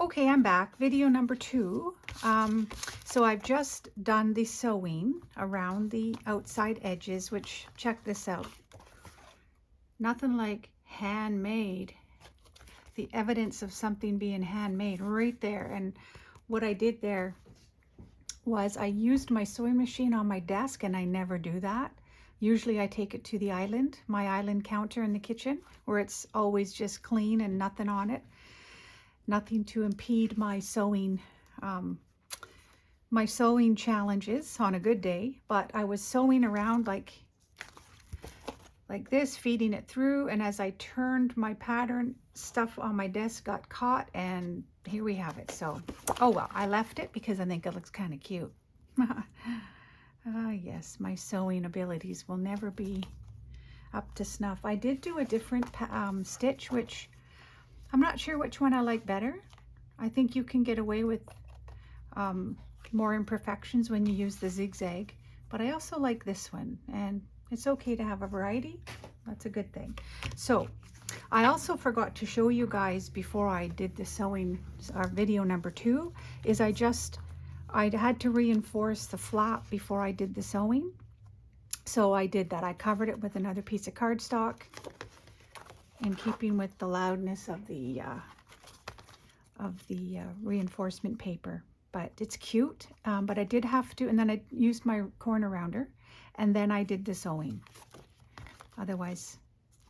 Okay, I'm back. Video number 2. So I've just done the sewing around the outside edges, which, check this out. Nothing like handmade. The evidence of something being handmade right there. And what I did there was I used my sewing machine on my desk, and I never do that. Usually I take it to the island, my island counter in the kitchen, where it's always just clean and nothing on it. Nothing to impede my sewing challenges on a good day. But I was sewing around like this, feeding it through, and as I turned my pattern, stuff on my desk got caught, and here we have it. So, oh well, I left it because I think it looks kind of cute. Yes, my sewing abilities will never be up to snuff. I did do a different stitch, which I'm not sure which one I like better. I think you can get away with more imperfections when you use the zigzag, but I also like this one, and it's okay to have a variety. That's a good thing. So I also forgot to show you guys before I did the sewing, our video number 2, is I had to reinforce the flap before I did the sewing. So I did that. I covered it with another piece of cardstock in keeping with the loudness of the reinforcement paper. But it's cute, but I did have to, and then I used my corner rounder, and then I did the sewing. Otherwise,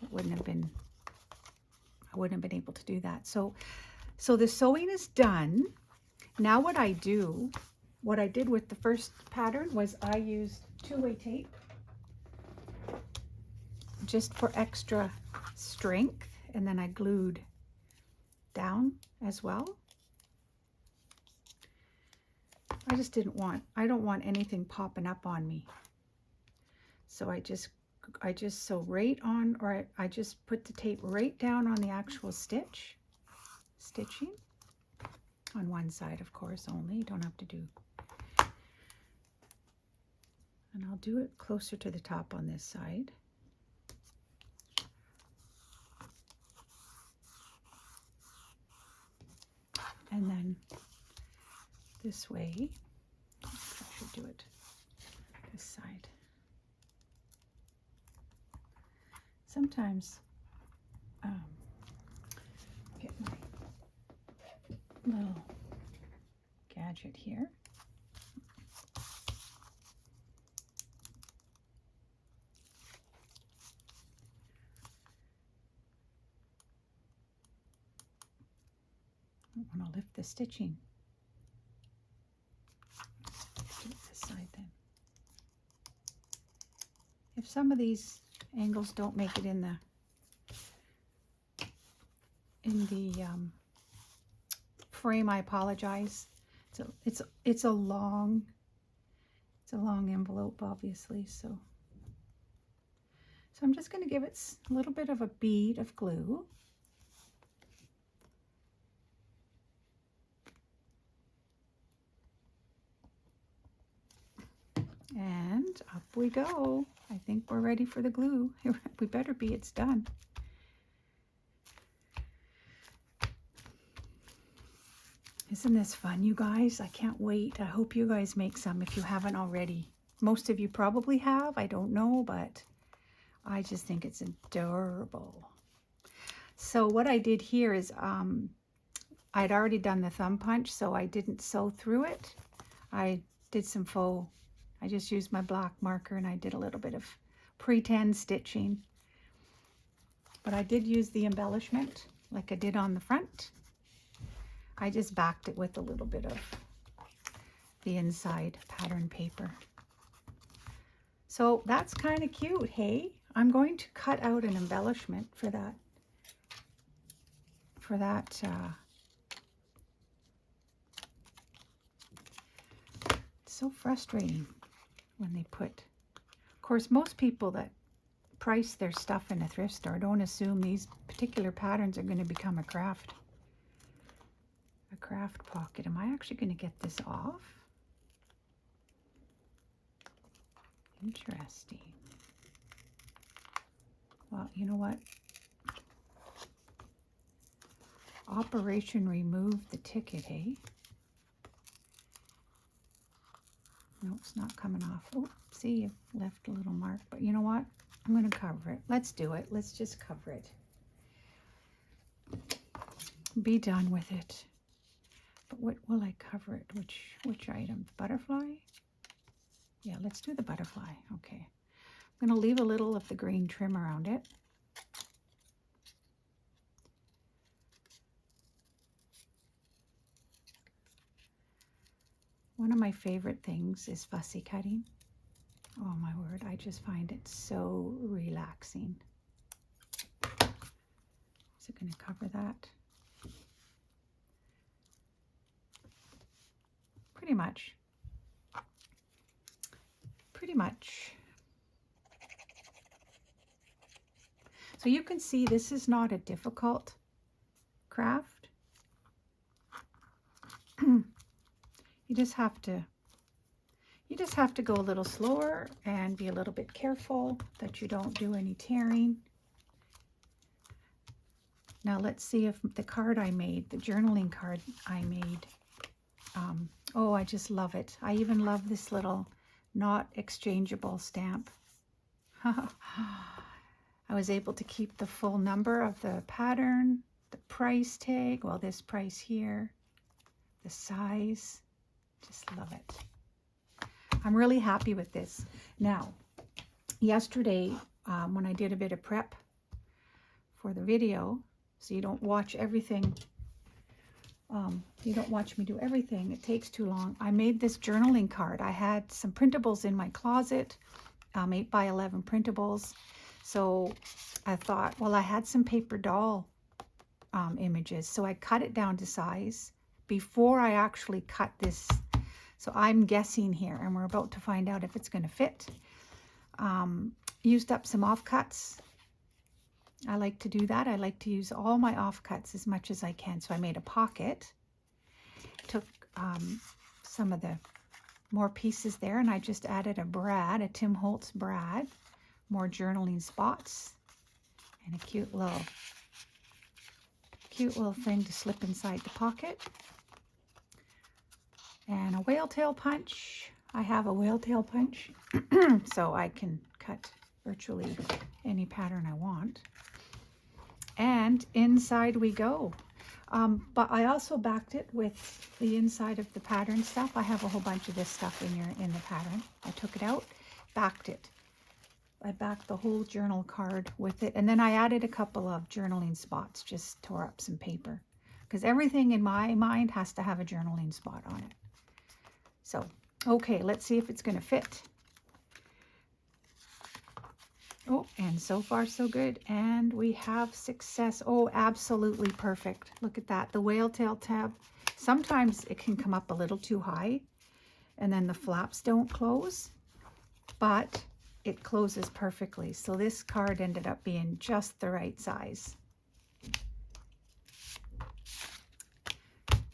I wouldn't have been able to do that. So the sewing is done. Now what I did with the first pattern was I used 2-way tape just for extra strength, and then I glued down as well. I don't want anything popping up on me. So I just sew right on, or I just put the tape right down on the actual stitching on one side, of course, only. You don't have to do. And I'll do it closer to the top on this side. And then this way, I should do it this side. Sometimes get my little gadget here. I want to lift the stitching. Do it this side then. If some of these angles don't make it in the frame, I apologize. So it's a long envelope, obviously. So I'm just going to give it a little bit of a bead of glue. And up we go. I think we're ready for the glue. We better be. It's done. Isn't this fun, you guys? I can't wait. I hope you guys make some if you haven't already. Most of you probably have. I don't know, but I just think it's adorable. So what I did here is I'd already done the thumb punch, so I didn't sew through it. I did some faux. I just used my black marker, and I did a little bit of pretend stitching. But I did use the embellishment like I did on the front. I just backed it with a little bit of the inside pattern paper. So that's kind of cute, hey? I'm going to cut out an embellishment for that. It's so frustrating when they put, of course, most people that price their stuff in a thrift store don't assume these particular patterns are going to become a craft pocket. Am I actually going to get this off? Interesting. Well, you know what? Operation Remove the Ticket, hey? No, it's not coming off. Oh, see, you left a little mark. But you know what? I'm going to cover it. Let's do it. Let's just cover it. Be done with it. But what will I cover it? Which item? Butterfly? Yeah, let's do the butterfly. Okay. I'm going to leave a little of the green trim around it. One of my favorite things is fussy cutting. Oh my word, I just find it so relaxing. Is it going to cover that? Pretty much. Pretty much. So you can see this is not a difficult craft. You just have to go a little slower and be a little bit careful that you don't do any tearing. Now let's see if the card I made, the journaling card I made, oh, I just love it. I even love this little not exchangeable stamp. I was able to keep the full number of the pattern, the price tag, well, this price here, the size, just love it. I'm really happy with this. Now, yesterday, when I did a bit of prep for the video, so you don't watch everything, you don't watch me do everything, it takes too long. I made this journaling card. I had some printables in my closet, 8 by 11 printables. So I thought, well, I had some paper doll images, so I cut it down to size before I actually cut this. So I'm guessing here, and we're about to find out if it's going to fit. Used up some offcuts. I like to do that. I like to use all my offcuts as much as I can. So I made a pocket, took some of the more pieces there, and I just added a brad, a Tim Holtz brad, more journaling spots, and a cute little thing to slip inside the pocket. And a whale tail punch. I have a whale tail punch, so I can cut virtually any pattern I want. And inside we go. But I also backed it with the inside of the pattern stuff. I have a whole bunch of this stuff in the pattern. I took it out, backed it. I backed the whole journal card with it. And then I added a couple of journaling spots, just tore up some paper. Because everything in my mind has to have a journaling spot on it. So, okay, let's see if it's going to fit. Oh, and so far so good. And we have success. Oh, absolutely perfect. Look at that. The whale tail tab. Sometimes it can come up a little too high and then the flaps don't close, but it closes perfectly. So this card ended up being just the right size.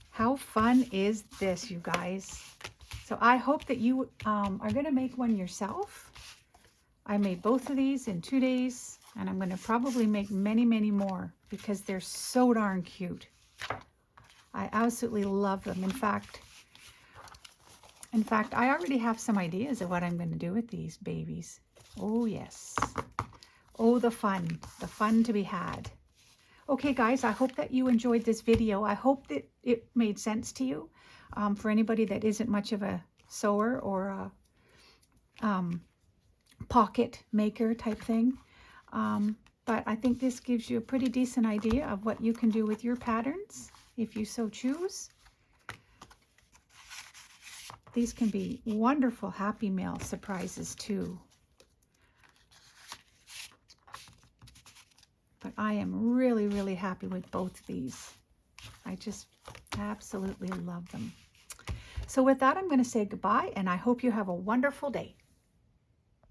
How fun is this, you guys? So I hope that you are going to make one yourself. I made both of these in 2 days, and I'm going to probably make many, many more because they're so darn cute. I absolutely love them. In fact, I already have some ideas of what I'm going to do with these babies. Oh, yes. Oh, the fun to be had. Okay, guys, I hope that you enjoyed this video. I hope that it made sense to you. For anybody that isn't much of a sewer or a pocket maker type thing. But I think this gives you a pretty decent idea of what you can do with your patterns if you so choose. These can be wonderful Happy Mail surprises too. But I am really, really happy with both of these. I just absolutely love them. So with that, I'm going to say goodbye, and I hope you have a wonderful day.